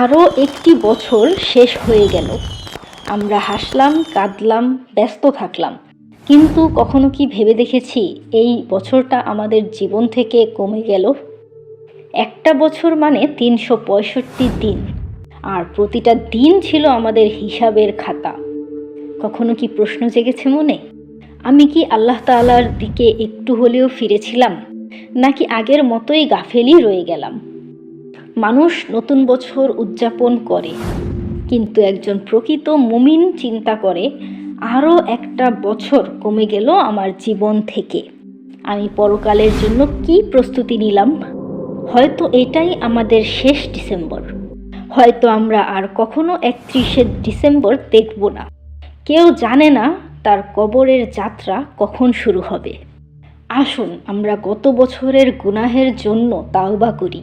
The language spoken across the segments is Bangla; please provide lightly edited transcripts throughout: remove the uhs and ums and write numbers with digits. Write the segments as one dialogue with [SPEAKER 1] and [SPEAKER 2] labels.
[SPEAKER 1] আরও একটি বছর শেষ হয়ে গেল। আমরা হাসলাম, কাঁদলাম, ব্যস্ত থাকলাম, কিন্তু কখনো কি ভেবে দেখেছি এই বছরটা আমাদের জীবন থেকে কমে গেল? একটা বছর মানে ৩৬৫ দিন, আর প্রতিটা দিন ছিল আমাদের হিসাবের খাতা। কখনো কি প্রশ্ন জেগেছে মনে, আমি কি আল্লাহ তাআলার দিকে একটু হলেও ফিরেছিলাম, নাকি আগের মতোই গাফেলই রয়ে গেলাম? মানুষ নতুন বছর উদযাপন করে, কিন্তু একজন প্রকৃত মুমিন চিন্তা করে, আরও একটা বছর কমে গেল আমার জীবন থেকে, আমি পরকালের জন্য কি প্রস্তুতি নিলাম? হয়তো এটাই আমাদের শেষ ডিসেম্বর, হয়তো আমরা আর কখনো ৩১শে ডিসেম্বর দেখব না। কেউ জানে না তার কবরের যাত্রা কখন শুরু হবে। আসুন আমরা গত বছরের গুনাহের জন্য তাওবা করি,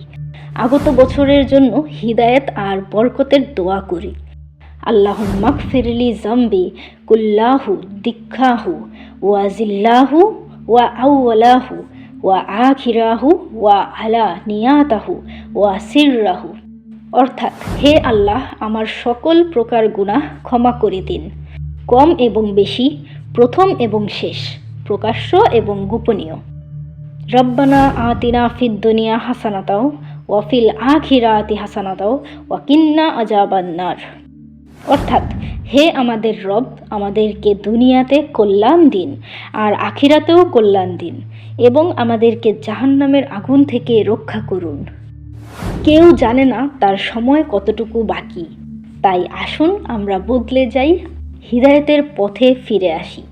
[SPEAKER 1] আগত বছরের জন্য হিদায়াত আর বরকতের দোয়া করি। আল্লাহুম্মা গফিরলি যামবি কুল্লাহু দিক্কাহু ওয়া জিল্লাহু ওয়া আউওয়ালাহু ওয়া আখিরাহু ওয়া আলানিয়াতাহু ওয়া সিররাহু। অর্থাৎ, হে আল্লাহ, আমার সকল প্রকার গুনাহ ক্ষমা করে দিন, কম এবং বেশি, প্রথম এবং শেষ, প্রকাশ্য এবং গোপনীয়। রব্বানা আতিনা ফিদ দুনিয়া হাসানাতাও ওয়া ফিল আখিরাতি হাসানাতাও ওয়া কিন্না আযাবান্নার। অর্থাৎ, হে আমাদের রব, আমাদেরকে দুনিয়াতে কল্যাণ দিন আর আখিরাতেও কল্যাণ দিন, এবং আমাদেরকে জাহান্নামের আগুন থেকে রক্ষা করুন। কেউ জানে না তার সময় কতটুকু বাকি, তাই আসুন আমরা বদলে যাই, হিদায়াতের পথে ফিরে আসি।